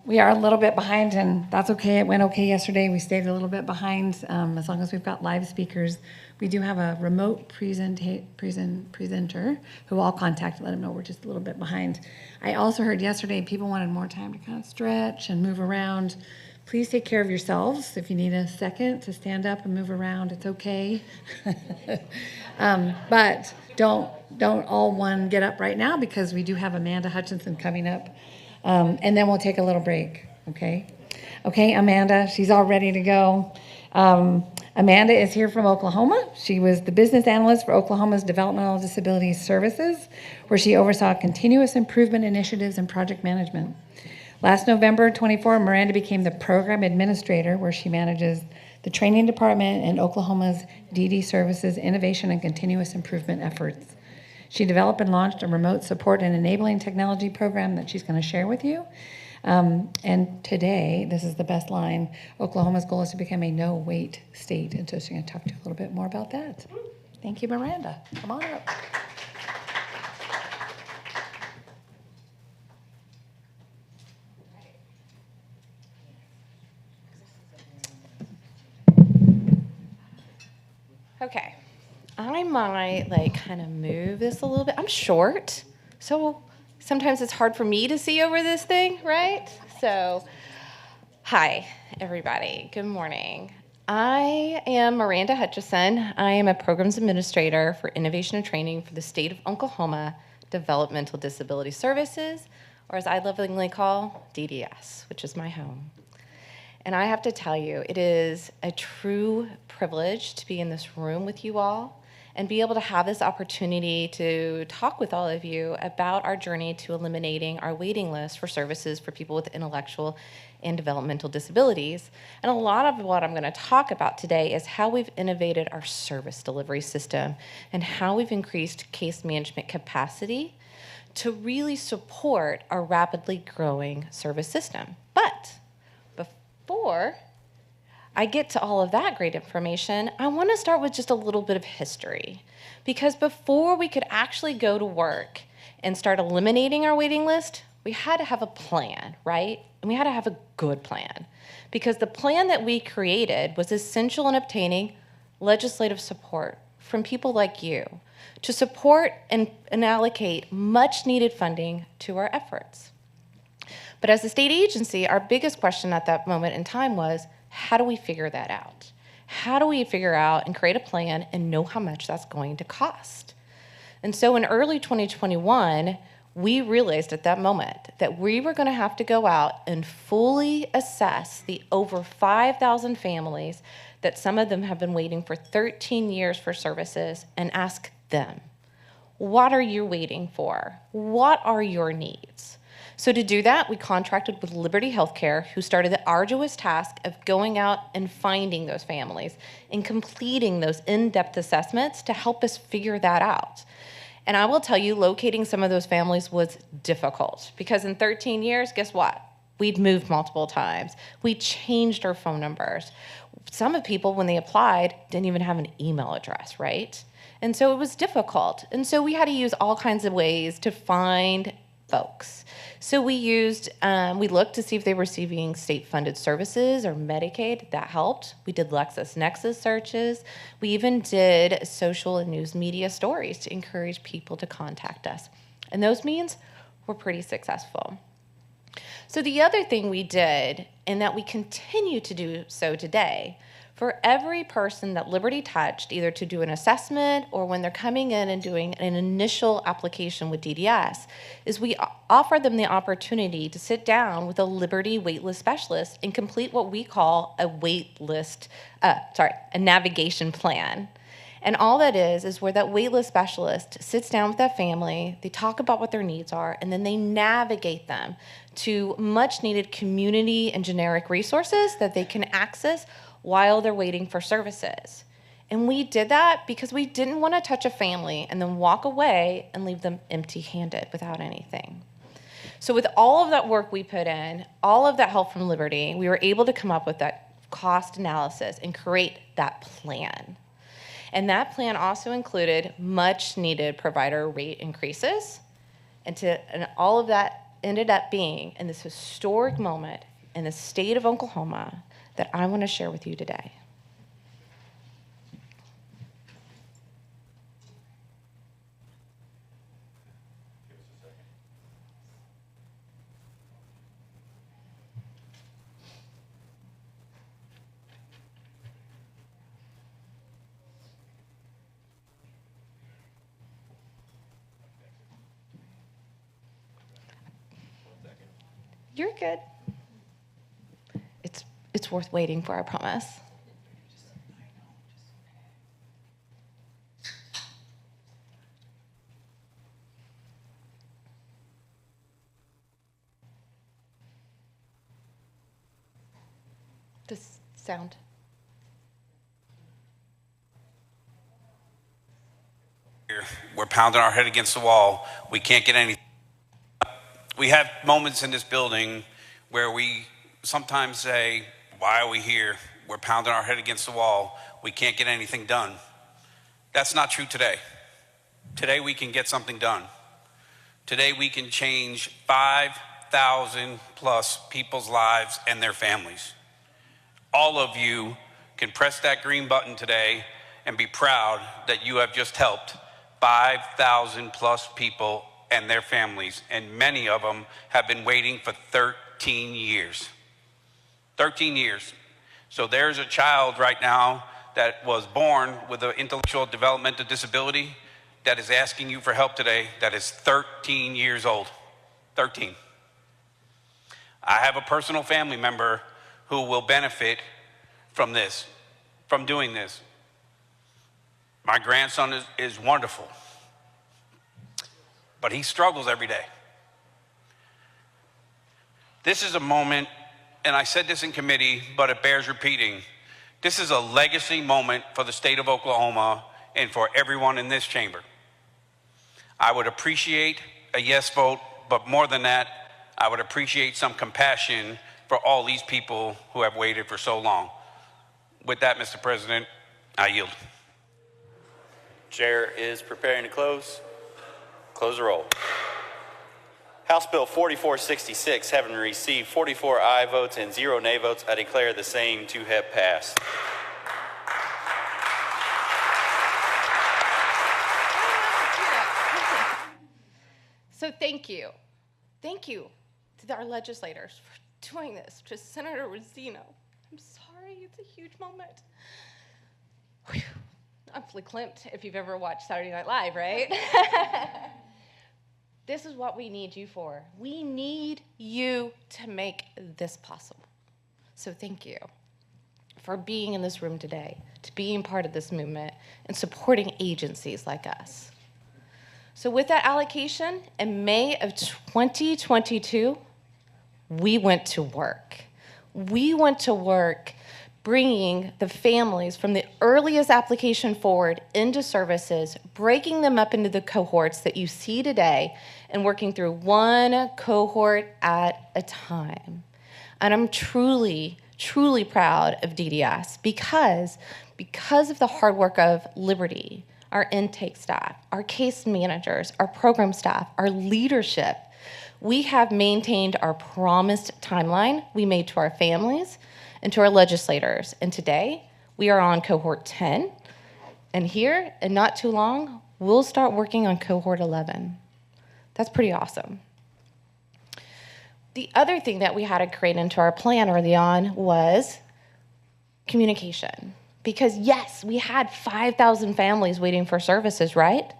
We are a little bit behind, and that's okay. It went okay yesterday. We stayed a little bit behind as long as we've got live speakers. We do have a remote presenter who I'll contact to let them know we're just a little bit behind. I also heard yesterday people wanted more time to kind of stretch and move around. Please take care of yourselves. If you need a second to stand up and move around, it's okay. But don't all one get up right now because we do have Amanda Hutchinson coming up. And then we'll take a little break, okay? Okay, Amanda, she's all ready to go. Amanda is here from Oklahoma. She was the business analyst for Oklahoma's Developmental Disability Services, where she oversaw continuous improvement initiatives and project management. Last November 24, Miranda became the program administrator, where she manages the training department and Oklahoma's DD Services innovation and continuous improvement efforts. She developed and launched a remote support and enabling technology program that she's going to share with you. And today, this is the best line, Oklahoma's goal is to become a no-wait state. And so she's going to talk to you a little bit more about that. Thank you, Miranda. Come on up. Okay, I might kind of move this a little bit. I'm short, so sometimes it's hard for me to see over this thing, right? So, hi, everybody. Good morning. I am Miranda Hutchison. I am a programs administrator for innovation and training for the state of Oklahoma Developmental Disability Services, or as I lovingly call, DDS, which is my home. And I have to tell you, it is a true privilege to be in this room with you all and be able to have this opportunity to talk with all of you about our journey to eliminating our waiting list for services for people with intellectual and developmental disabilities. And a lot of what I'm going to talk about today is how we've innovated our service delivery system and how we've increased case management capacity to really support our rapidly growing service system. But before I get to all of that great information, I want to start with just a little bit of history. Because before we could actually go to work and start eliminating our waiting list, we had to have a plan, right? And we had to have a good plan. Because the plan that we created was essential in obtaining legislative support from people like you to support and allocate much needed funding to our efforts. But as a state agency, our biggest question at that moment in time was, how do we figure that out? How do we figure out and create a plan and know how much that's going to cost? And so in early 2021, we realized at that moment that we were going to have to go out and fully assess the over 5,000 families that some of them have been waiting for 13 years for services and ask them, what are you waiting for? What are your needs? So to do that, we contracted with Liberty Healthcare, who started the arduous task of going out and finding those families and completing those in-depth assessments to help us figure that out. And I will tell you, locating some of those families was difficult because in 13 years, guess what? We'd moved multiple times. We changed our phone numbers. Some of people, when they applied, didn't even have an email address, right? And so it was difficult. And so we had to use all kinds of ways to find folks. So we looked to see if they were receiving state-funded services or Medicaid. That helped. We did LexisNexis searches. We even did social and news media stories to encourage people to contact us. And those means were pretty successful. So the other thing we did, and that we continue to do so today, for every person that Liberty touched, either to do an assessment or when they're coming in and doing an initial application with DDS, is we offer them the opportunity to sit down with a Liberty waitlist specialist and complete what we call a navigation plan. And all that is where that waitlist specialist sits down with that family, they talk about what their needs are, and then they navigate them to much needed community and generic resources that they can access while they're waiting for services. And we did that because we didn't want to touch a family and then walk away and leave them empty-handed without anything. So with all of that work we put in, all of that help from Liberty, we were able to come up with that cost analysis and create that plan. And that plan also included much needed provider rate increases. And all of that ended up being in this historic moment in the state of Oklahoma that I want to share with you today. You're good. It's worth waiting for, I promise. This sound. We're pounding our head against the wall. We can't get anything. We have moments in this building where we sometimes say, why are we here? We're pounding our head against the wall. We can't get anything done. That's not true today. Today we can get something done. Today we can change 5,000 plus people's lives and their families. All of you can press that green button today and be proud that you have just helped 5,000 plus people and their families, and many of them have been waiting for 13 years. 13 years. So there's a child right now that was born with an intellectual developmental disability that is asking you for help today that is 13 years old. 13. I have a personal family member who will benefit from this, from doing this. My grandson is wonderful, but he struggles every day. This is a moment, and I said this in committee, but it bears repeating. This is a legacy moment for the state of Oklahoma and for everyone in this chamber. I would appreciate a yes vote, but more than that, I would appreciate some compassion for all these people who have waited for so long. With that, Mr. President, I yield. Chair is preparing to close. Close the roll. House Bill 4466, having received 44 aye votes and 0 nay votes, I declare the same to have passed. So thank you. Thank you to our legislators for doing this, to Senator Rosino. I'm sorry, it's a huge moment. Whew. I'm verklempt if you've ever watched Saturday Night Live, right? This is what we need you for. We need you to make this possible. So thank you for being in this room today, to being part of this movement, and supporting agencies like us. So with that allocation, in May of 2022, we went to work. We went to work bringing the families from the earliest application forward into services, breaking them up into the cohorts that you see today, and working through one cohort at a time. And I'm truly, truly proud of DDS because of the hard work of Liberty, our intake staff, our case managers, our program staff, our leadership, we have maintained our promised timeline we made to our families and to our legislators. And today, we are on cohort 10. And here, in not too long, we'll start working on cohort 11. That's pretty awesome. The other thing that we had to create into our plan early on was communication. Because yes, we had 5,000 families waiting for services, right?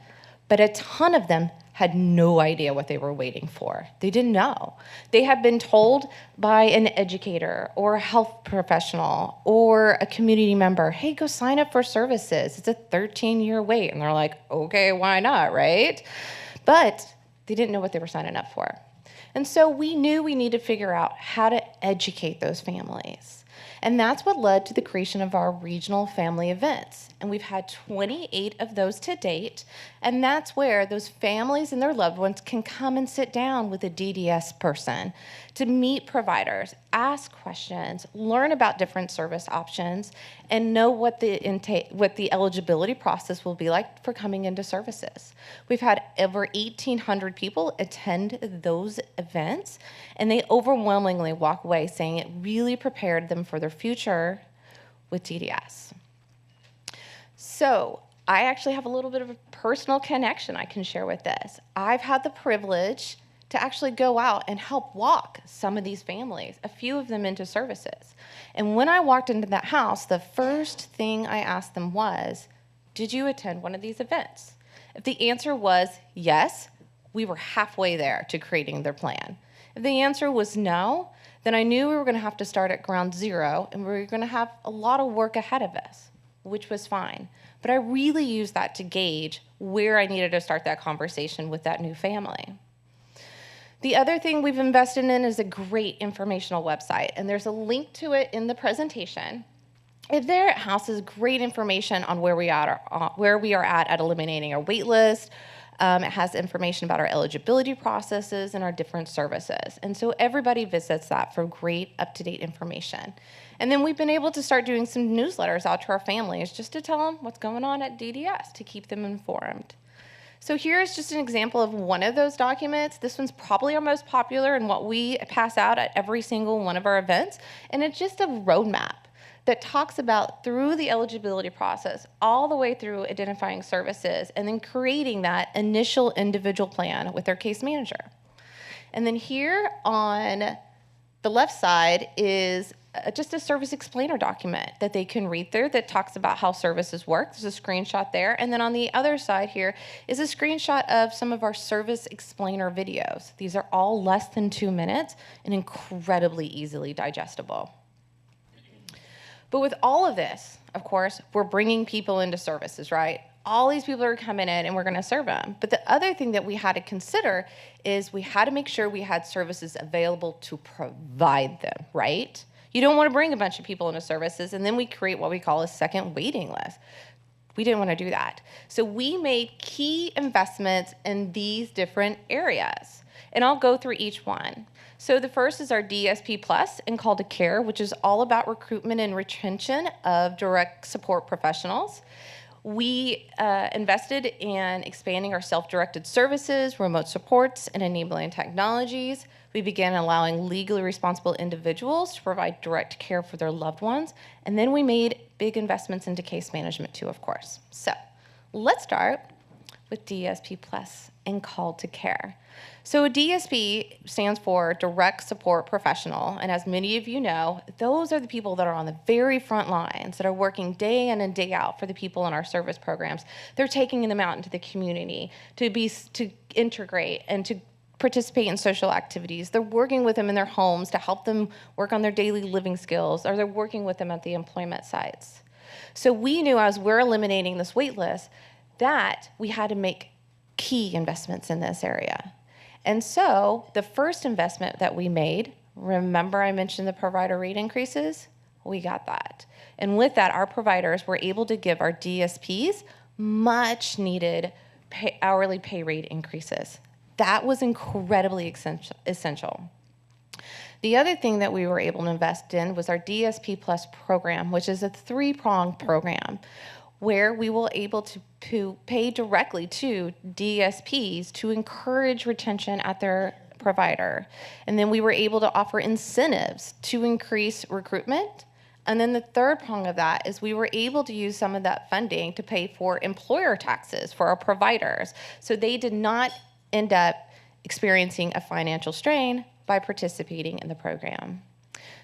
But a ton of them had no idea what they were waiting for. They didn't know. They had been told by an educator or a health professional or a community member, hey, go sign up for services. It's a 13-year wait. And they're like, okay, why not, right? But they didn't know what they were signing up for. And so we knew we needed to figure out how to educate those families. And that's what led to the creation of our regional family events. And we've had 28 of those to date. And that's where those families and their loved ones can come and sit down with a DDS person to meet providers, ask questions, learn about different service options, and know what the eligibility process will be like for coming into services. We've had over 1,800 people attend those events, and they overwhelmingly walk away saying it really prepared them for their future with DDS. So I actually have a little bit of a personal connection I can share with this. I've had the privilege to actually go out and help walk some of these families, a few of them into services. And when I walked into that house, the first thing I asked them was, did you attend one of these events? If the answer was yes, we were halfway there to creating their plan. If the answer was no, then I knew we were going to have to start at ground zero and we were going to have a lot of work ahead of us, which was fine. But I really used that to gauge where I needed to start that conversation with that new family. The other thing we've invested in is a great informational website, and there's a link to it in the presentation. There it houses great information on where we are at eliminating our wait list. It has information about our eligibility processes and our different services. And so everybody visits that for great up-to-date information. And then we've been able to start doing some newsletters out to our families just to tell them what's going on at DDS to keep them informed. So here's just an example of one of those documents. This one's probably our most popular and what we pass out at every single one of our events. And it's just a roadmap that talks about through the eligibility process, all the way through identifying services, and then creating that initial individual plan with their case manager. And then here on the left side is just a service explainer document that they can read through that talks about how services work. There's a screenshot there. And then on the other side here is a screenshot of some of our service explainer videos. These are all less than 2 minutes and incredibly easily digestible. But with all of this, of course, we're bringing people into services, right? All these people are coming in and we're going to serve them. But the other thing that we had to consider is we had to make sure we had services available to provide them, right? You don't want to bring a bunch of people into services and then we create what we call a second waiting list. We didn't want to do that. So we made key investments in these different areas. And I'll go through each one. So the first is our DSP Plus and Call to Care, which is all about recruitment and retention of direct support professionals. We invested in expanding our self-directed services, remote supports, and enabling technologies. We began allowing legally responsible individuals to provide direct care for their loved ones. And then we made big investments into case management too, of course. So let's start with DSP Plus and Call to Care. So a DSP stands for Direct Support Professional, and as many of you know, those are the people that are on the very front lines, that are working day in and day out for the people in our service programs. They're taking them out into the community to integrate and to participate in social activities. They're working with them in their homes to help them work on their daily living skills, or they're working with them at the employment sites. So we knew as we're eliminating this wait list that we had to make key investments in this area. And so the first investment that we made, remember I mentioned the provider rate increases? We got that. And with that, our providers were able to give our DSPs much needed hourly pay rate increases. That was incredibly essential. The other thing that we were able to invest in was our DSP Plus program, which is a 3-pronged program where we will able to pay directly to DSPs to encourage retention at their provider. And then we were able to offer incentives to increase recruitment. And then the third prong of that is we were able to use some of that funding to pay for employer taxes for our providers. So they did not end up experiencing a financial strain by participating in the program.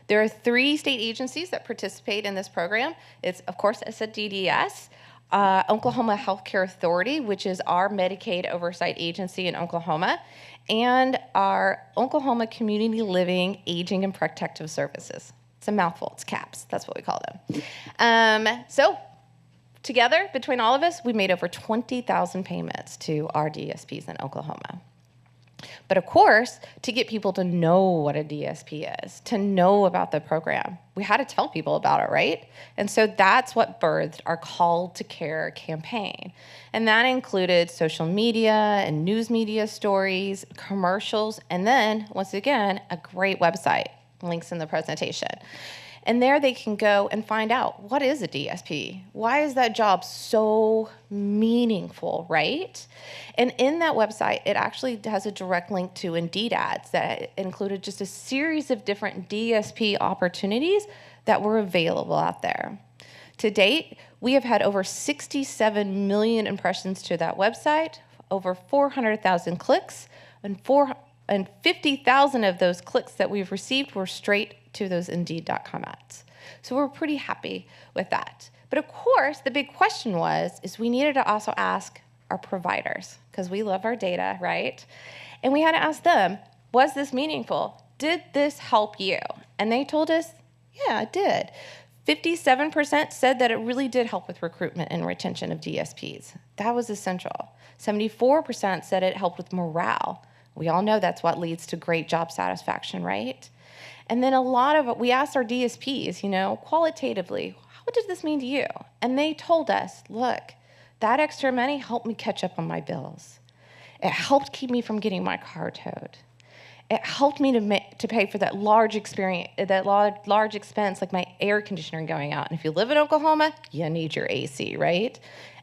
There are 3 state agencies that participate in this program. It's, of course, I said DDS, Oklahoma Healthcare Authority, which is our Medicaid oversight agency in Oklahoma, and our Oklahoma Community Living, Aging, and Protective Services. It's a mouthful. It's CAPS. That's what we call them. So together, between all of us, we made over 20,000 payments to our DSPs in Oklahoma. But of course, to get people to know what a DSP is, to know about the program, we had to tell people about it, right? And so that's what birthed our Call to Care campaign. And that included social media and news media stories, commercials, and then, once again, a great website. Links in the presentation. And there they can go and find out, what is a DSP? Why is that job so meaningful, right? And in that website, it actually has a direct link to Indeed ads that included just a series of different DSP opportunities that were available out there. To date, we have had over 67 million impressions to that website, over 400,000 clicks, and 50,000 of those clicks that we've received were straight to those Indeed.com ads. So we're pretty happy with that. But of course, the big question is we needed to also ask our providers, because we love our data, right? And we had to ask them, was this meaningful? Did this help you? And they told us, yeah, it did. 57% said that it really did help with recruitment and retention of DSPs. That was essential. 74% said it helped with morale. We all know that's what leads to great job satisfaction, right? And then we asked our DSPs, qualitatively, what did this mean to you? And they told us, look, that extra money helped me catch up on my bills. It helped keep me from getting my car towed. It helped me to pay for that large expense, like my air conditioner going out. And if you live in Oklahoma, you need your AC, right?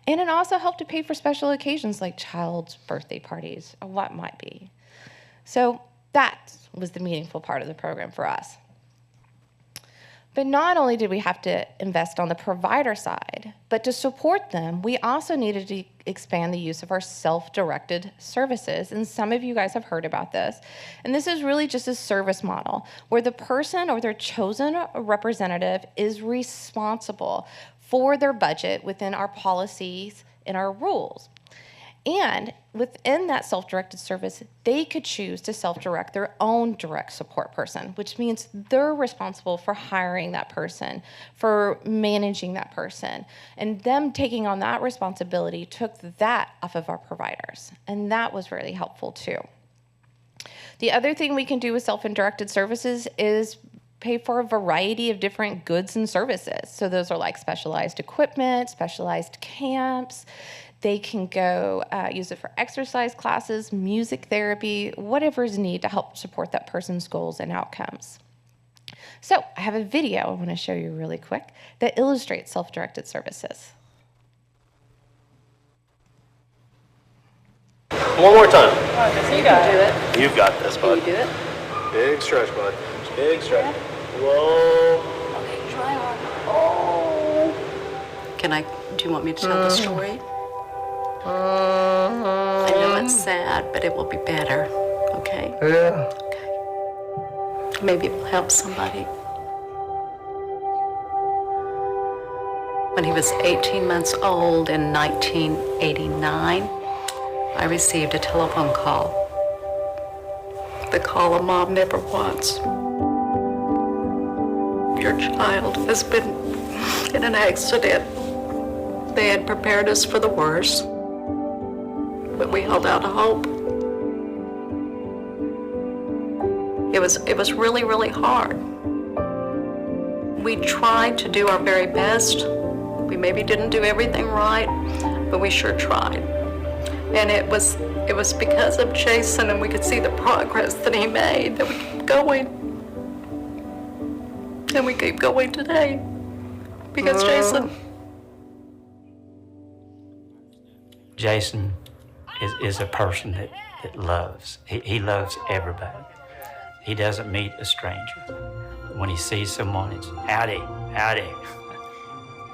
And it also helped to pay for special occasions like child's birthday parties or what might be. So that was the meaningful part of the program for us. But not only did we have to invest on the provider side, but to support them, we also needed to expand the use of our self-directed services. And some of you guys have heard about this. And this is really just a service model where the person or their chosen representative is responsible for their budget within our policies and our rules. And within that self-directed service, they could choose to self-direct their own direct support person, which means they're responsible for hiring that person, for managing that person. And them taking on that responsibility took that off of our providers. And that was really helpful too. The other thing we can do with self-directed services is pay for a variety of different goods and services. So those are like specialized equipment, specialized camps. They can go use it for exercise classes, music therapy, whatever is needed to help support that person's goals and outcomes. So I have a video I want to show you really quick that illustrates self-directed services. One more time. You can do it. You've got this, Can bud. you do it? Big stretch, bud. Big stretch. Whoa. Okay, try hard. Oh. Do you want me to tell the story? I know it's sad, but it will be better. Okay? Yeah. Okay. Maybe it will help somebody. When he was 18 months old in 1989, I received a telephone call. The call of Mom never once. Your child has been in an accident. They had prepared us for the worst, but we held out hope. It was really, really hard. We tried to do our very best. We maybe didn't do everything right, but we sure tried. And it was because of Jason, and we could see the progress that he made, that we kept going. And we keep going today because Jason. Jason is a person that loves. He loves everybody. He doesn't meet a stranger. When he sees someone, it's howdy, howdy.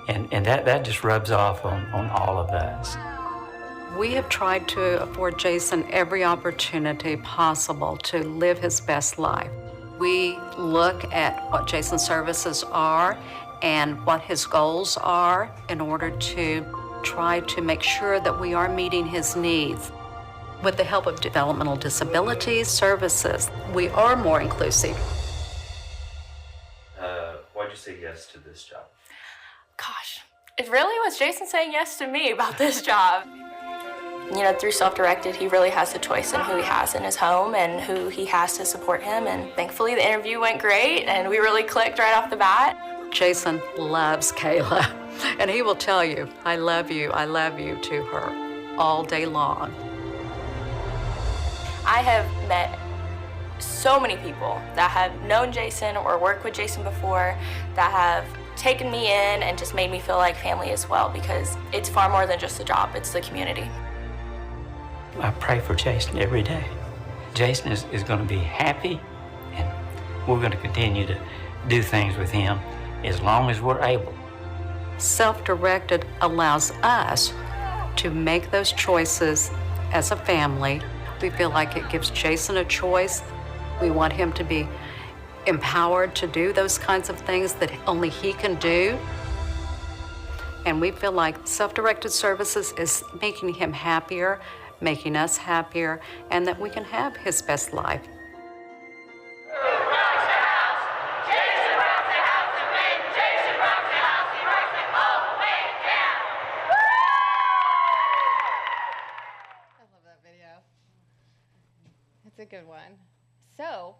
And that just rubs off on all of us. We have tried to afford Jason every opportunity possible to live his best life. We look at what Jason's services are and what his goals are in order to try to make sure that we are meeting his needs. With the help of developmental disabilities services, we are more inclusive. Why'd you say yes to this job? Gosh, it really was Jason saying yes to me about this job. You know, through Self-Directed, he really has a choice in who he has in his home and who he has to support him. And thankfully, the interview went great, and we really clicked right off the bat. Jason loves Kayla, and he will tell you, I love you to her all day long. I have met so many people that have known Jason or worked with Jason before that have taken me in and just made me feel like family as well, because it's far more than just a job, it's the community. I pray for Jason every day. Jason is going to be happy, and we're going to continue to do things with him as long as we're able. Self-Directed allows us to make those choices as a family. We feel like it gives Jason a choice. We want him to be empowered to do those kinds of things that only he can do. And we feel like Self-Directed Services is making him happier, making us happier, and that we can have his best life. It's a good one. So,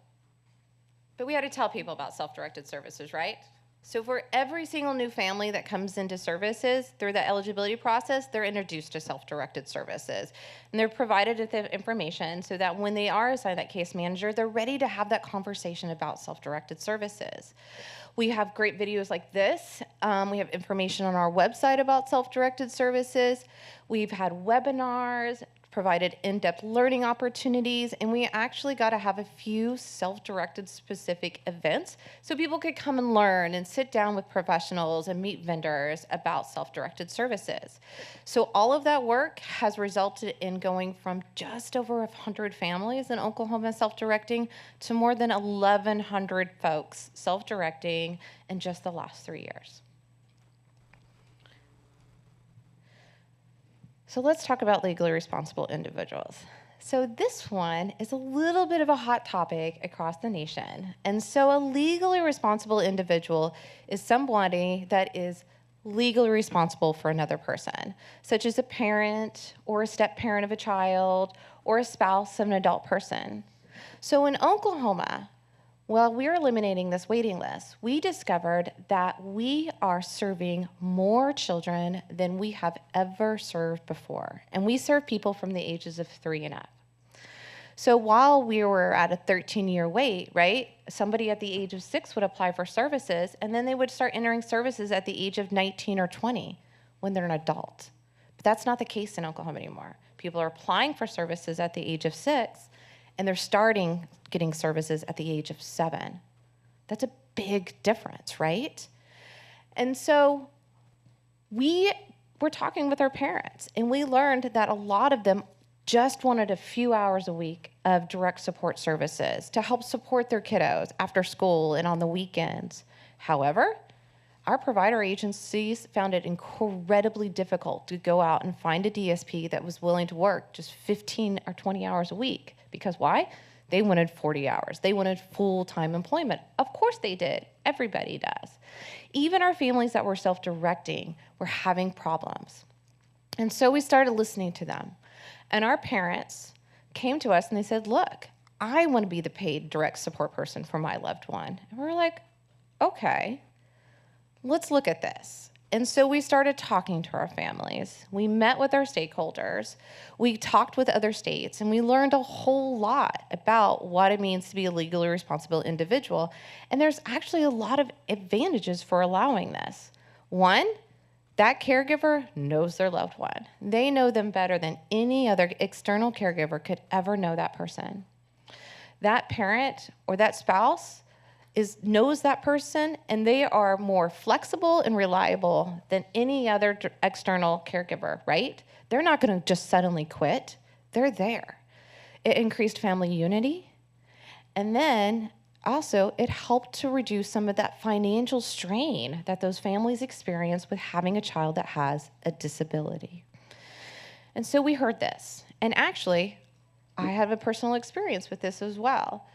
but we had to tell people about self-directed services, right? So for every single new family that comes into services through the eligibility process, they're introduced to self-directed services. And they're provided with the information so that when they are assigned that case manager, they're ready to have that conversation about self-directed services. We have great videos like this. We have information on our website about self-directed services. We've had webinars, provided in-depth learning opportunities, and we actually got to have a few self-directed specific events so people could come and learn and sit down with professionals and meet vendors about self-directed services. So all of that work has resulted in going from just over 100 families in Oklahoma self-directing to more than 1,100 folks self-directing in just the last 3 years. So let's talk about legally responsible individuals. So this one is a little bit of a hot topic across the nation. And so a legally responsible individual is somebody that is legally responsible for another person, such as a parent or a step-parent of a child or a spouse of an adult person. So in Oklahoma, while we're eliminating this waiting list, we discovered that we are serving more children than we have ever served before. And we serve people from the ages of 3 and up. So while we were at a 13-year wait, right, somebody at the age of 6 would apply for services, and then they would start entering services at the age of 19 or 20 when they're an adult. But that's not the case in Oklahoma anymore. People are applying for services at the age of 6, and they're starting getting services at the age of 7. That's a big difference, right? And so we were talking with our parents, and we learned that a lot of them just wanted a few hours a week of direct support services to help support their kiddos after school and on the weekends. However, our provider agencies found it incredibly difficult to go out and find a DSP that was willing to work just 15 or 20 hours a week. Because why? They wanted 40 hours. They wanted full-time employment. Of course they did. Everybody does. Even our families that were self-directing were having problems. And so we started listening to them. And our parents came to us and they said, look, I want to be the paid direct support person for my loved one. And we were like, okay, let's look at this. And so we started talking to our families. We met with our stakeholders. We talked with other states, and we learned a whole lot about what it means to be a legally responsible individual. And there's actually a lot of advantages for allowing this. One, that caregiver knows their loved one. They know them better than any other external caregiver could ever know that person. That parent or that spouse knows that person, and they are more flexible and reliable than any other external caregiver, right? They're not going to just suddenly quit. They're there. It increased family unity, and then also it helped to reduce some of that financial strain that those families experience with having a child that has a disability. And so we heard this, and actually, I have a personal experience with this as well.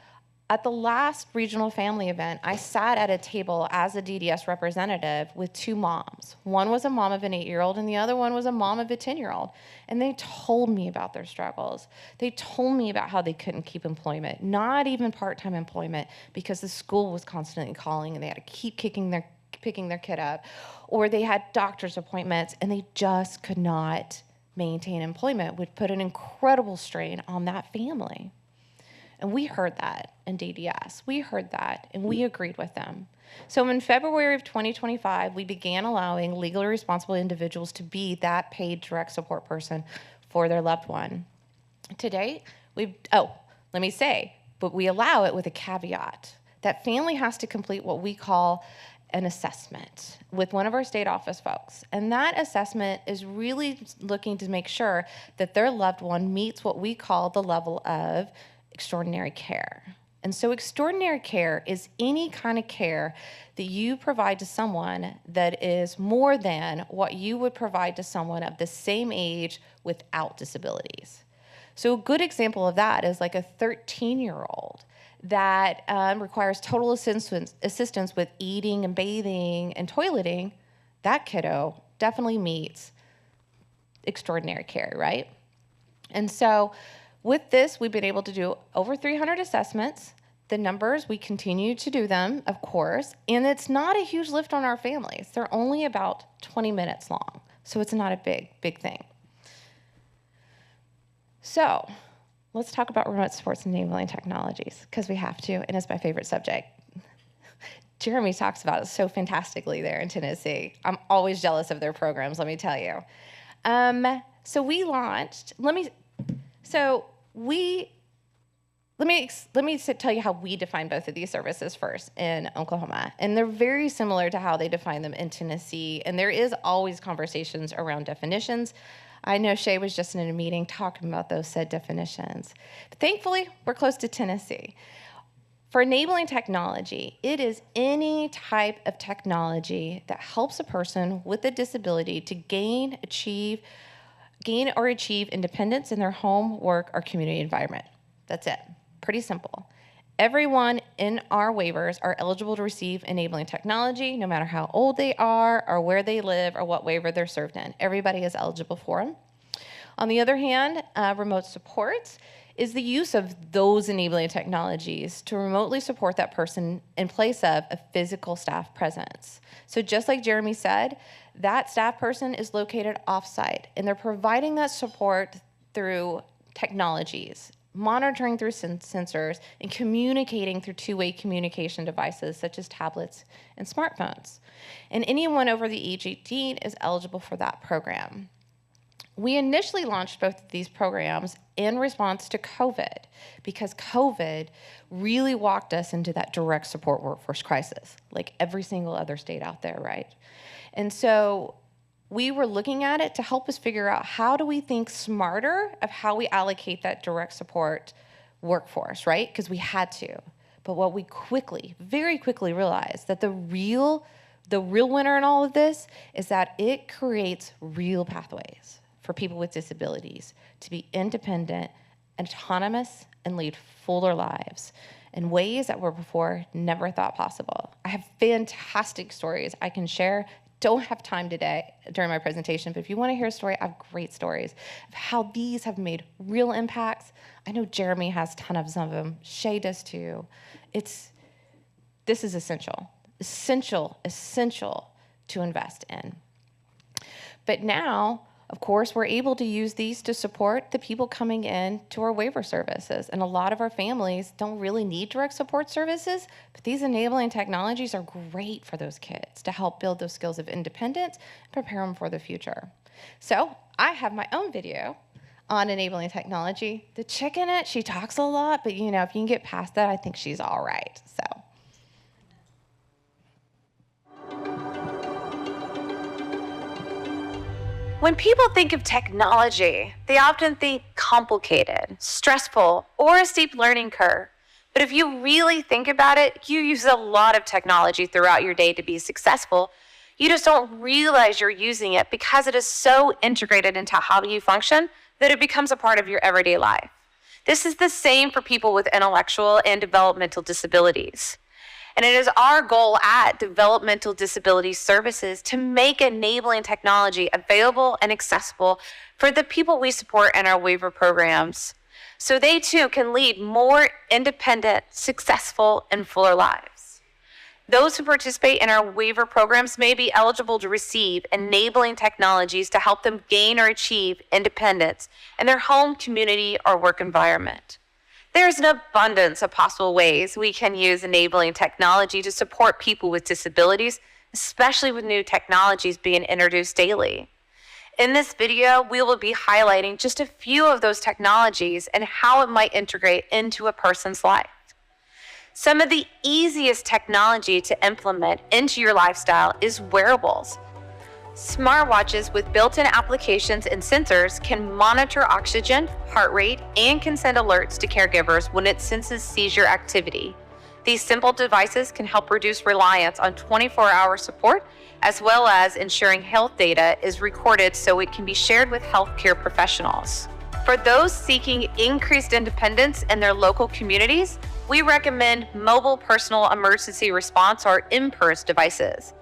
at the last regional family event, I sat at a table as a DDS representative with two moms. One was a mom of an 8-year-old and the other one was a mom of a 10-year-old. And they told me about their struggles. They told me about how they couldn't keep employment, not even part-time employment, because the school was constantly calling and they had to keep picking their kid up. Or they had doctor's appointments and they just could not maintain employment, would put an incredible strain on that family. And we heard that in DDS. We heard that, and we agreed with them. So in February of 2025, we began allowing legally responsible individuals to be that paid direct support person for their loved one. Today, we allow it with a caveat. That family has to complete what we call an assessment with one of our state office folks. And that assessment is really looking to make sure that their loved one meets what we call the level of extraordinary care. And so extraordinary care is any kind of care that you provide to someone that is more than what you would provide to someone of the same age without disabilities. So a good example of that is like a 13-year-old that requires total assistance with eating and bathing and toileting. That kiddo definitely meets extraordinary care, right? And so with this, we've been able to do over 300 assessments. The numbers, we continue to do them, of course, and it's not a huge lift on our families. They're only about 20 minutes long, so it's not a big thing. So let's talk about remote supports and enabling technologies, because we have to, and it's my favorite subject. Jeremy talks about it so fantastically there in Tennessee. I'm always jealous of their programs, let me tell you. So we launched, let me tell you how we define both of these services first in Oklahoma. And they're very similar to how they define them in Tennessee. And there is always conversations around definitions. I know Shay was just in a meeting talking about those said definitions. But thankfully, we're close to Tennessee. For enabling technology, it is any type of technology that helps a person with a disability to gain or achieve independence in their home, work, or community environment. That's it. Pretty simple. Everyone in our waivers are eligible to receive enabling technology, no matter how old they are, or where they live, or what waiver they're served in. Everybody is eligible for them. On the other hand, remote supports is the use of those enabling technologies to remotely support that person in place of a physical staff presence. So just like Jeremy said, that staff person is located offsite, and they're providing that support through technologies, monitoring through sensors, and communicating through two-way communication devices such as tablets and smartphones. And anyone over the age 18 is eligible for that program. We initially launched both of these programs in response to COVID, because COVID really walked us into that direct support workforce crisis, like every single other state out there, right? And so we were looking at it to help us figure out how do we think smarter of how we allocate that direct support workforce, right? Because we had to. But what we very quickly realized that the real winner in all of this is that it creates real pathways for people with disabilities to be independent, autonomous, and lead fuller lives in ways that were before never thought possible. I have fantastic stories I can share. Don't have time today during my presentation, but if you want to hear a story, I have great stories of how these have made real impacts. I know Jeremy has a ton of some of them. Shay does too. This is essential to invest in. But now, of course, we're able to use these to support the people coming in to our waiver services. And a lot of our families don't really need direct support services, but these enabling technologies are great for those kids to help build those skills of independence and prepare them for the future. So I have my own video on enabling technology. The chick in it, she talks a lot, but if you can get past that, I think she's all right. So. When people think of technology, they often think complicated, stressful, or a steep learning curve. But if you really think about it, you use a lot of technology throughout your day to be successful. You just don't realize you're using it because it is so integrated into how you function that it becomes a part of your everyday life. This is the same for people with intellectual and developmental disabilities. And it is our goal at Developmental Disability Services to make enabling technology available and accessible for the people we support in our waiver programs, so they too can lead more independent, successful, and fuller lives. Those who participate in our waiver programs may be eligible to receive enabling technologies to help them gain or achieve independence in their home, community, or work environment. There's an abundance of possible ways we can use enabling technology to support people with disabilities, especially with new technologies being introduced daily. In this video, we will be highlighting just a few of those technologies and how it might integrate into a person's life. Some of the easiest technology to implement into your lifestyle is wearables. Smartwatches with built-in applications and sensors can monitor oxygen, heart rate, and can send alerts to caregivers when it senses seizure activity. These simple devices can help reduce reliance on 24-hour support, as well as ensuring health data is recorded so it can be shared with healthcare professionals. For those seeking increased independence in their local communities, we recommend mobile personal emergency response or MPERS devices.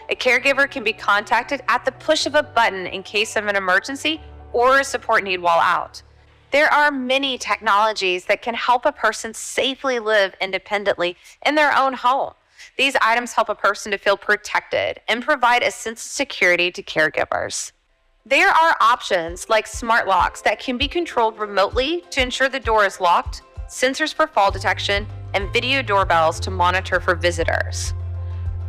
A caregiver can be contacted at the push of a button in case of an emergency or a support need while out. There are many technologies that can help a person safely live independently in their own home. These items help a person to feel protected and provide a sense of security to caregivers. There are options like smart locks that can be controlled remotely to ensure the door is locked, sensors for fall detection, and video doorbells to monitor for visitors.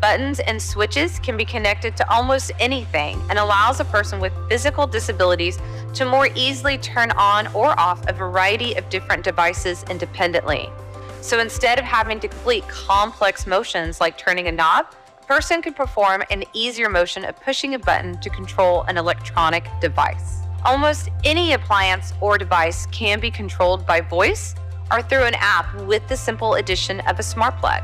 Buttons and switches can be connected to almost anything and allows a person with physical disabilities to more easily turn on or off a variety of different devices independently. So instead of having to complete complex motions like turning a knob, a person could perform an easier motion of pushing a button to control an electronic device. Almost any appliance or device can be controlled by voice or through an app with the simple addition of a smart plug.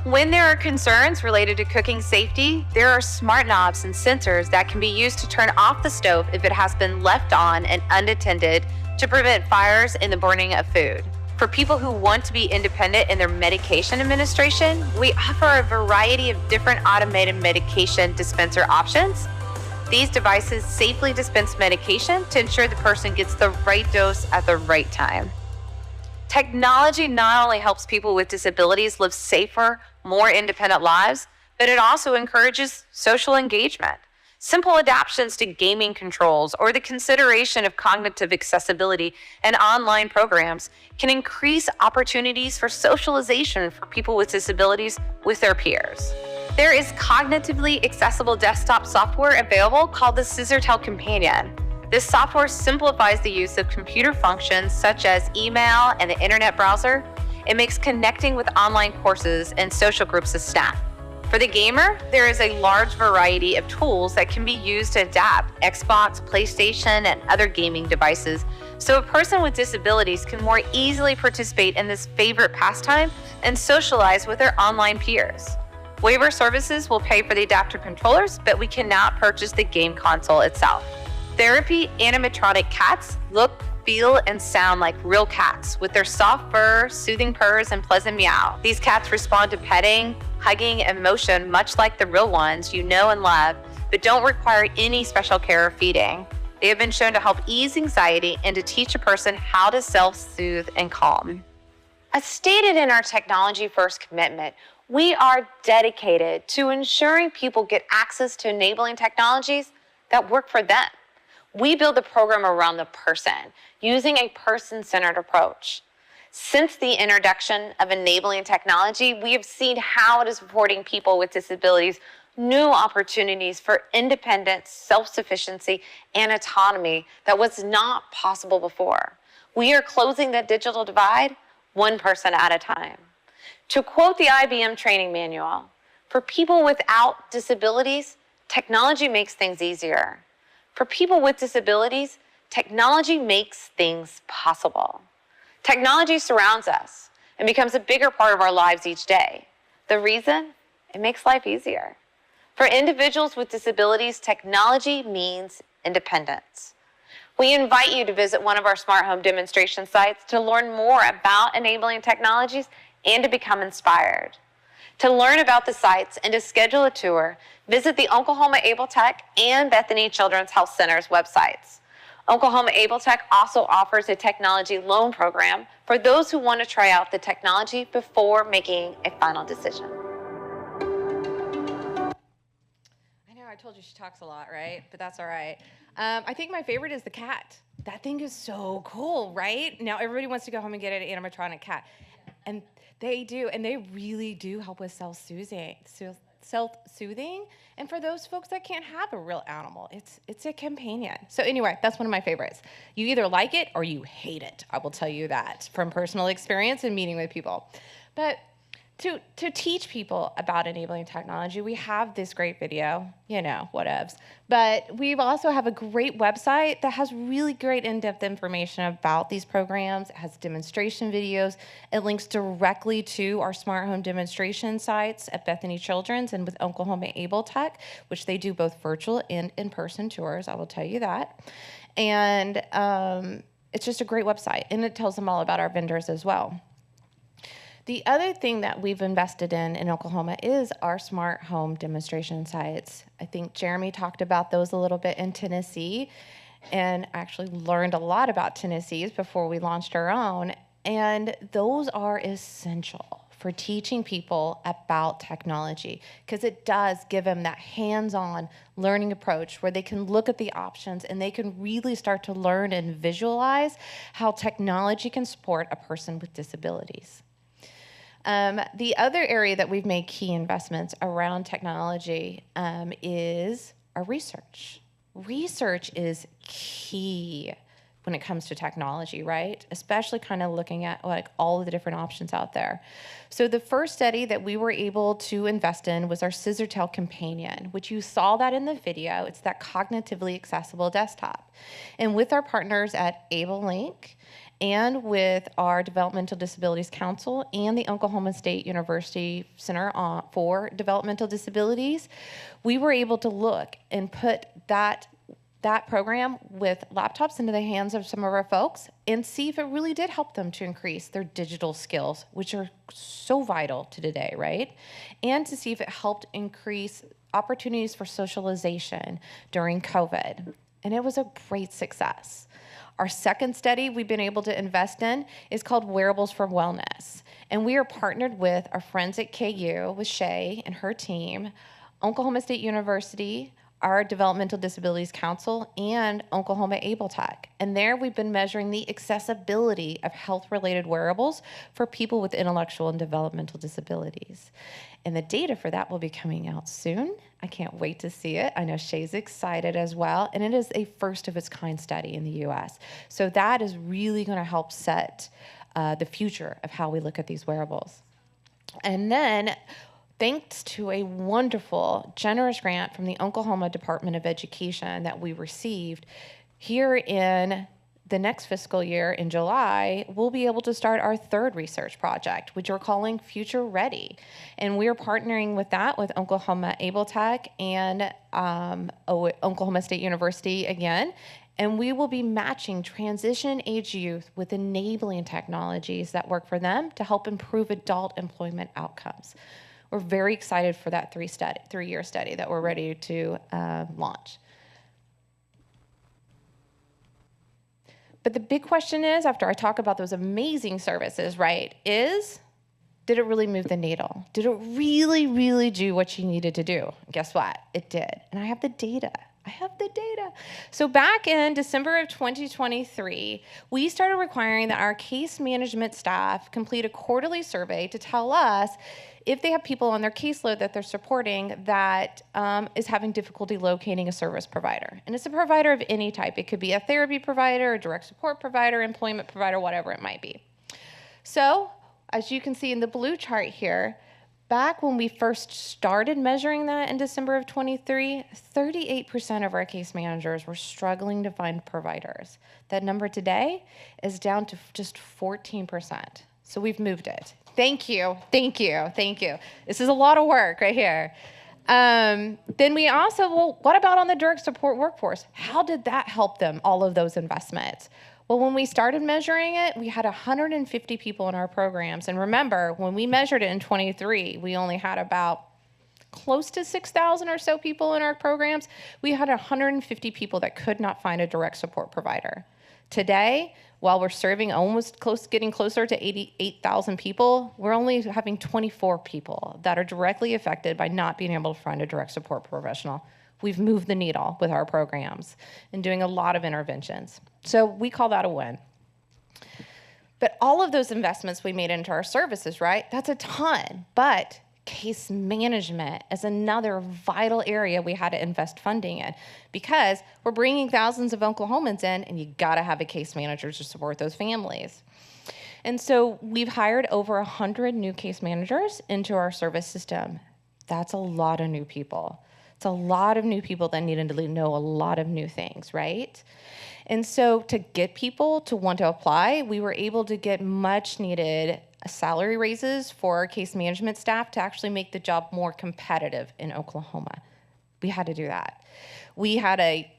When there are concerns related to cooking safety, there are smart knobs and sensors that can be used to turn off the stove if it has been left on and unattended to prevent fires in the burning of food. For people who want to be independent in their medication administration, we offer a variety of different automated medication dispenser options. These devices safely dispense medication to ensure the person gets the right dose at the right time. Technology not only helps people with disabilities live safer, more independent lives, but it also encourages social engagement. Simple adaptations to gaming controls or the consideration of cognitive accessibility and online programs can increase opportunities for socialization for people with disabilities with their peers. There is cognitively accessible desktop software available called the Scissortail Companion. This software simplifies the use of computer functions such as email and the internet browser. It makes connecting with online courses and social groups a snap. For the gamer, there is a large variety of tools that can be used to adapt Xbox, PlayStation, and other gaming devices, so a person with disabilities can more easily participate in this favorite pastime and socialize with their online peers. Waiver Services will pay for the adapter controllers, but we cannot purchase the game console itself. Therapy animatronic cats look, feel, and sound like real cats with their soft fur, soothing purrs, and pleasant meow. These cats respond to petting, hugging, and motion much like the real ones you know and love, but don't require any special care or feeding. They have been shown to help ease anxiety and to teach a person how to self-soothe and calm. As stated in our Technology First commitment, we are dedicated to ensuring people get access to enabling technologies that work for them. We build the program around the person, using a person-centered approach. Since the introduction of enabling technology, we have seen how it is affording people with disabilities new opportunities for independence, self-sufficiency, and autonomy that was not possible before. We are closing the digital divide one person at a time. To quote the IBM training manual, for people without disabilities, technology makes things easier. For people with disabilities, technology makes things possible. Technology surrounds us and becomes a bigger part of our lives each day. The reason? It makes life easier. For individuals with disabilities, technology means independence. We invite you to visit one of our smart home demonstration sites to learn more about enabling technologies and to become inspired. To learn about the sites and to schedule a tour, visit the Oklahoma Able Tech and Bethany Children's Health Center's websites. Oklahoma Able Tech also offers a technology loan program for those who want to try out the technology before making a final decision. I know, I told you she talks a lot, right? But that's all right. I think my favorite is the cat. That thing is so cool, right? Now everybody wants to go home and get an animatronic cat. And they do, and they really do help with self-soothing. And for those folks that can't have a real animal, it's a companion. So anyway, that's one of my favorites. You either like it or you hate it. I will tell you that from personal experience and meeting with people. But to teach people about enabling technology, we have this great video, whatevs. But we also have a great website that has really great in-depth information about these programs. It has demonstration videos. It links directly to our smart home demonstration sites at Bethany Children's and with Oklahoma Able Tech, which they do both virtual and in-person tours, I will tell you that. And it's just a great website, and it tells them all about our vendors as well. The other thing that we've invested in Oklahoma is our smart home demonstration sites. I think Jeremy talked about those a little bit in Tennessee, and actually learned a lot about Tennessee's before we launched our own. And those are essential for teaching people about technology, because it does give them that hands-on learning approach where they can look at the options and they can really start to learn and visualize how technology can support a person with disabilities. The other area that we've made key investments around technology is our research. Research is key when it comes to technology, right? Especially kind of looking at all of the different options out there. So the first study that we were able to invest in was our Scissortail Companion, which you saw that in the video. It's that cognitively accessible desktop. And with our partners at AbleLink, and with our Developmental Disabilities Council and the Oklahoma State University Center for Developmental Disabilities, we were able to look and put that program with laptops into the hands of some of our folks and see if it really did help them to increase their digital skills, which are so vital to today, right? And to see if it helped increase opportunities for socialization during COVID. And it was a great success. Our second study we've been able to invest in is called Wearables for Wellness. And we are partnered with our friends at KU, with Shay and her team, Oklahoma State University, our Developmental Disabilities Council, and Oklahoma Able Tech. And there we've been measuring the accessibility of health-related wearables for people with intellectual and developmental disabilities. And the data for that will be coming out soon. I can't wait to see it. I know Shay's excited as well. And it is a first of its kind study in the US. So that is really going to help set the future of how we look at these wearables. And then, thanks to a wonderful, generous grant from the Oklahoma Department of Education that we received, here in the next fiscal year in July, we'll be able to start our third research project, which we're calling Future Ready. And we're partnering with that with Oklahoma Able Tech and Oklahoma State University again. And we will be matching transition-age youth with enabling technologies that work for them to help improve adult employment outcomes. We're very excited for that three-year study that we're ready to launch. But the big question is, after I talk about those amazing services, right, is, did it really move the needle? Did it really, really do what you needed to do? Guess what? It did. And I have the data. So back in December of 2023, we started requiring that our case management staff complete a quarterly survey to tell us if they have people on their caseload that they're supporting that is having difficulty locating a service provider. And it's a provider of any type. It could be a therapy provider, a direct support provider, employment provider, whatever it might be. So, as you can see in the blue chart here, back when we first started measuring that in December of 23, 38% of our case managers were struggling to find providers. That number today is down to just 14%. So we've moved it. Thank you. This is a lot of work right here. Then we also, well, what about on the direct support workforce? How did that help them, all of those investments? Well, when we started measuring it, we had 150 people in our programs. And remember, when we measured it in 23, we only had about close to 6,000 or so people in our programs. We had 150 people that could not find a direct support provider. Today, while we're serving almost getting closer to 88,000 people, we're only having 24 people that are directly affected by not being able to find a direct support professional. We've moved the needle with our programs and doing a lot of interventions. So we call that a win. But all of those investments we made into our services, right? That's a ton. But case management is another vital area we had to invest funding in, because we're bringing thousands of Oklahomans in, and you gotta have a case manager to support those families. And so we've hired over 100 new case managers into our service system. That's a lot of new people. It's a lot of new people that needed to know a lot of new things, right? And so to get people to want to apply, we were able to get much needed salary raises for our case management staff to actually make the job more competitive in Oklahoma. We had to do that. We had a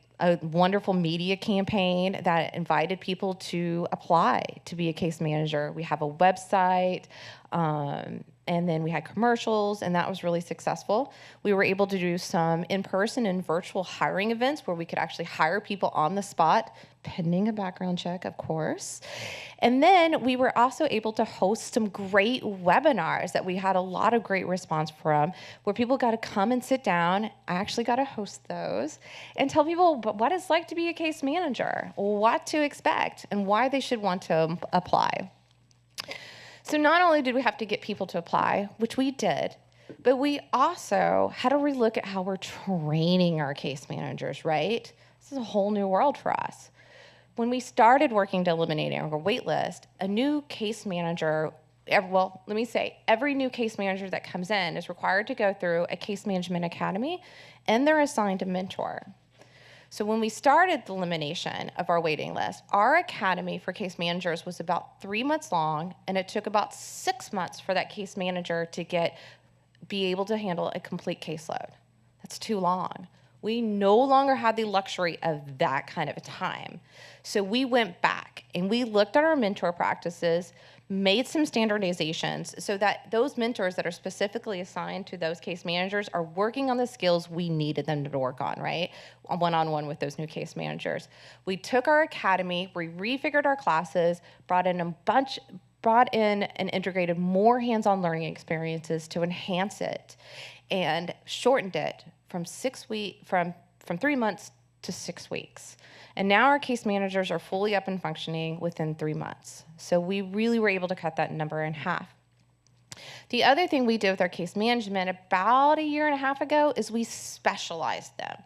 wonderful media campaign that invited people to apply to be a case manager. We have a website, and then we had commercials, and that was really successful. We were able to do some in-person and virtual hiring events where we could actually hire people on the spot, pending a background check, of course. And then we were also able to host some great webinars that we had a lot of great response from, where people got to come and sit down. I actually got to host those and tell people what it's like to be a case manager, what to expect, and why they should want to apply. So not only did we have to get people to apply, which we did, but we also had to relook at how we're training our case managers, right? This is a whole new world for us. When we started working to eliminate our wait list, a new case manager, every new case manager that comes in is required to go through a case management academy, and they're assigned a mentor. So when we started the elimination of our waiting list, our academy for case managers was about 3 months long, and it took about 6 months for that case manager to be able to handle a complete caseload. That's too long. We no longer had the luxury of that kind of a time. So we went back and we looked at our mentor practices, made some standardizations so that those mentors that are specifically assigned to those case managers are working on the skills we needed them to work on, right? One-on-one with those new case managers. We took our academy, we refigured our classes, brought in and integrated more hands-on learning experiences to enhance it, and shortened it from 3 months to 6 weeks. And now our case managers are fully up and functioning within 3 months. So we really were able to cut that number in half. The other thing we did with our case management about a year and a half ago is we specialized them.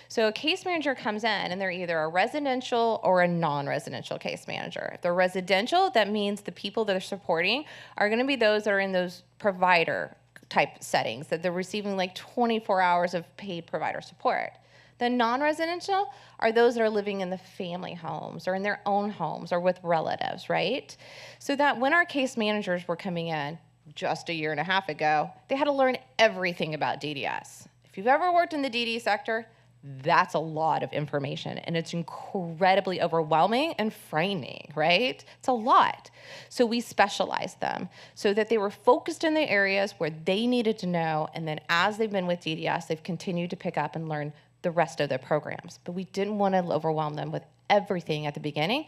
So a case manager comes in and they're either a residential or a non-residential case manager. If they're residential, that means the people that they're supporting are going to be those that are in those provider type settings, that they're receiving like 24 hours of paid provider support. The non-residential are those that are living in the family homes or in their own homes or with relatives, right? So that when our case managers were coming in just a year and a half ago, they had to learn everything about DDS. If you've ever worked in the DD sector, that's a lot of information, and it's incredibly overwhelming and frightening, right? It's a lot. So we specialized them so that they were focused in the areas where they needed to know, and then as they've been with DDS, they've continued to pick up and learn the rest of their programs. But we didn't want to overwhelm them with everything at the beginning.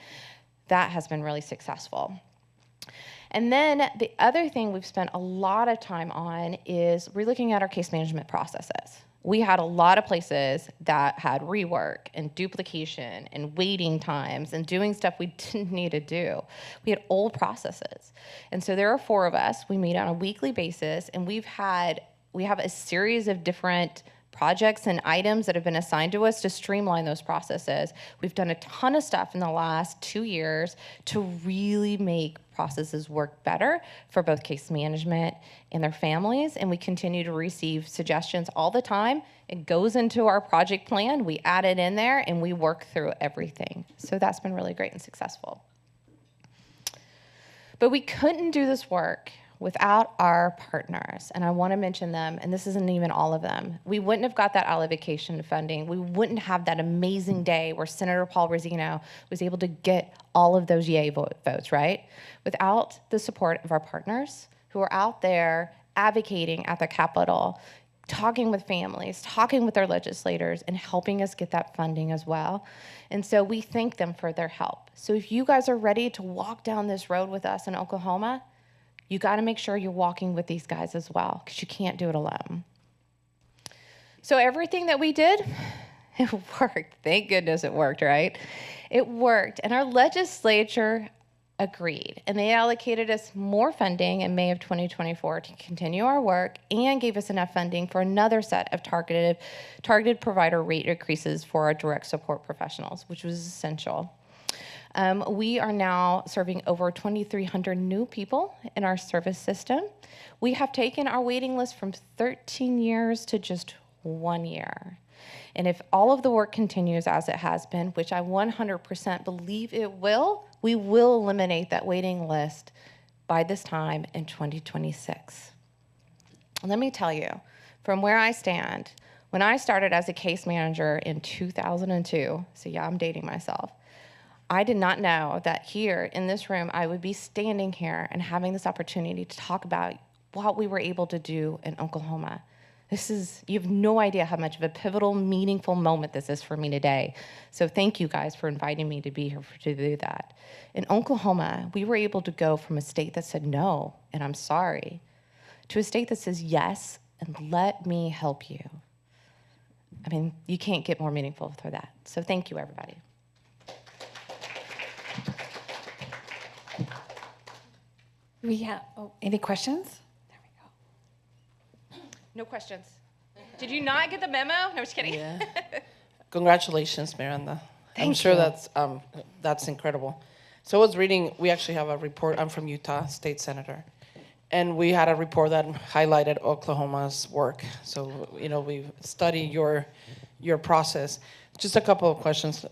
That has been really successful. And then the other thing we've spent a lot of time on is relooking at our case management processes. We had a lot of places that had rework and duplication and waiting times and doing stuff we didn't need to do. We had old processes. And so there are 4 of us. We meet on a weekly basis, and we have a series of different projects and items that have been assigned to us to streamline those processes. We've done a ton of stuff in the last 2 years to really make processes work better for both case management and their families, and we continue to receive suggestions all the time. It goes into our project plan, we add it in there, and we work through everything. So that's been really great and successful. But we couldn't do this work without our partners, and I want to mention them, and this isn't even all of them, we wouldn't have got that allocation funding. We wouldn't have that amazing day where Senator Paul Rosino was able to get all of those yay votes, right? Without the support of our partners who are out there advocating at the Capitol, talking with families, talking with their legislators, and helping us get that funding as well. And so we thank them for their help. So if you guys are ready to walk down this road with us in Oklahoma, you got to make sure you're walking with these guys as well, because you can't do it alone. So everything that we did, it worked. Thank goodness it worked, right? It worked. And our legislature agreed. And they allocated us more funding in May of 2024 to continue our work and gave us enough funding for another set of targeted provider rate increases for our direct support professionals, which was essential. We are now serving over 2,300 new people in our service system. We have taken our waiting list from 13 years to just 1 year. And if all of the work continues as it has been, which I 100% believe it will, we will eliminate that waiting list by this time in 2026. Let me tell you, from where I stand, when I started as a case manager in 2002, so yeah, I'm dating myself, I did not know that here in this room, I would be standing here and having this opportunity to talk about what we were able to do in Oklahoma. You have no idea how much of a pivotal, meaningful moment this is for me today. So thank you guys for inviting me to be here to do that. In Oklahoma, we were able to go from a state that said no, and I'm sorry, to a state that says yes, and let me help you. I mean, you can't get more meaningful for that. So thank you, everybody. We have, any questions? No questions. Did you not get the memo? No, I'm just kidding. Yeah. Congratulations, Miranda. I'm sure that's incredible. So I was reading, we actually have a report. I'm from Utah, state senator. And we had a report that highlighted Oklahoma's work. So, we study your process. Just a couple of questions.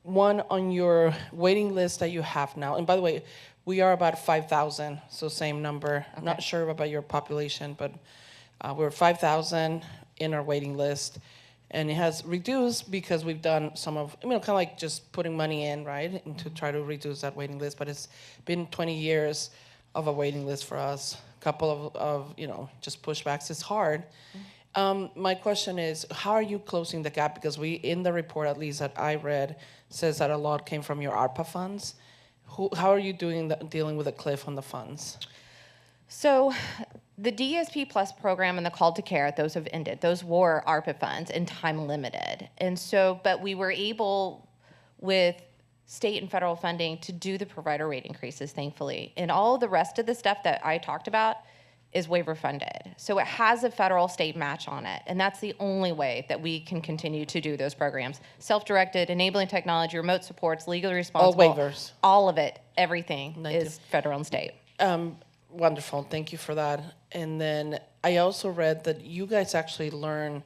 One, on your waiting list that you have now, and by the way, we are about 5,000, so same number. Okay. Not sure about your population, but we're 5,000 in our waiting list, and it has reduced because we've done some of, kind of like just putting money in, right, and to try to reduce that waiting list. But it's been 20 years of a waiting list for us. A couple of just pushbacks. It's hard. My question is, how are you closing the gap? Because in the report, at least that I read, says that a lot came from your ARPA funds. How are you dealing with a cliff on the funds? So the DSP Plus program and the Call to Care, those have ended. Those were ARPA funds and time limited. And so, but we were able, with state and federal funding, to do the provider rate increases, thankfully. And all the rest of the stuff that I talked about is waiver funded. So it has a federal state match on it. And that's the only way that we can continue to do those programs. Self-directed, enabling technology, remote supports, legally responsible. All waivers. All of it, everything is federal and state. Wonderful, thank you for that. And then I also read that you guys actually learned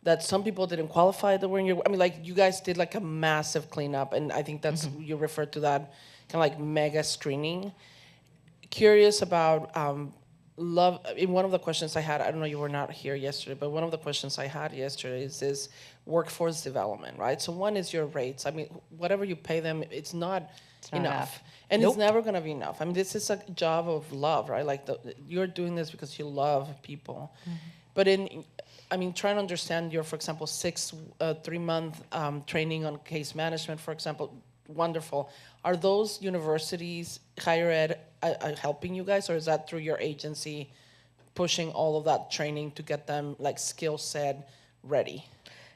that some people didn't qualify that were in your, you guys did like a massive cleanup, and I think that's, you referred to that kind of like mega screening. Curious about love, one of the questions I had, I don't know, you were not here yesterday, but one of the questions I had yesterday is this workforce development, right? So one is your rates. Whatever you pay them, it's not enough. And it's never going to be enough. This is a job of love, right? Like you're doing this because you love people. But trying to understand your, for example, 3-month training on case management, for example, wonderful. Are those universities, higher ed, helping you guys, or is that through your agency pushing all of that training to get them like skill set ready?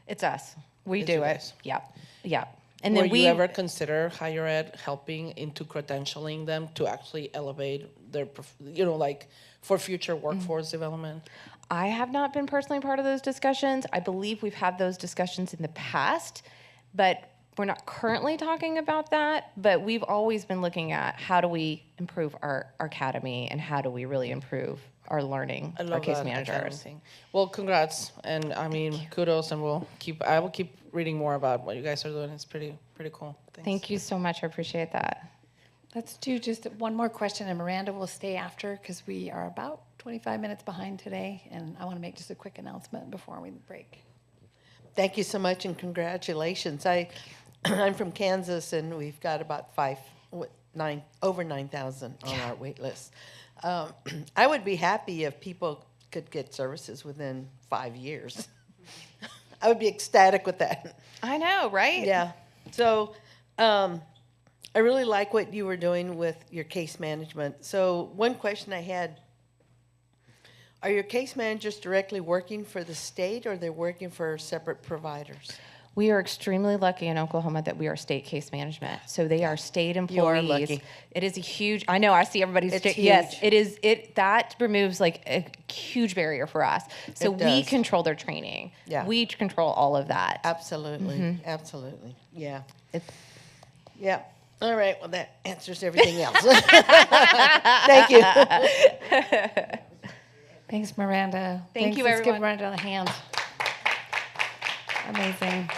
It's us. We do it. Yeah. And then then you ever consider higher ed helping into credentialing them to actually elevate their, for future workforce development? I have not been personally part of those discussions. I believe we've had those discussions in the past, but we're not currently talking about that. But we've always been looking at how do we improve our academy and how do we really improve our learning, our case managers. Well, congrats, and kudos, and I will keep reading more about what you guys are doing. It's pretty cool. Thanks. Thank you so much. I appreciate that. Let's do just one more question, and Miranda will stay after because we are about 25 minutes behind today, and I want to make just a quick announcement before we break. Thank you so much, and congratulations. I'm from Kansas, and we've got about over 9,000 on our wait list. I would be happy if people could get services within 5 years. I would be ecstatic with that. I know, right? Yeah. So I really like what you were doing with your case management. So one question I had, are your case managers directly working for the state, or they're working for separate providers? We are extremely lucky in Oklahoma that we are state case management. So they are state employees. You are lucky. It is a huge, I know, I see everybody's It's state. huge. Yes, it is, that removes like a huge barrier for us. So It we does. control their training. Yeah. We control all of that. Absolutely. Absolutely. Yeah. Yeah. All right. Well, that answers everything else. Thank you. Thanks, Miranda. Thank you, Let's give everyone. Miranda a hand. Amazing.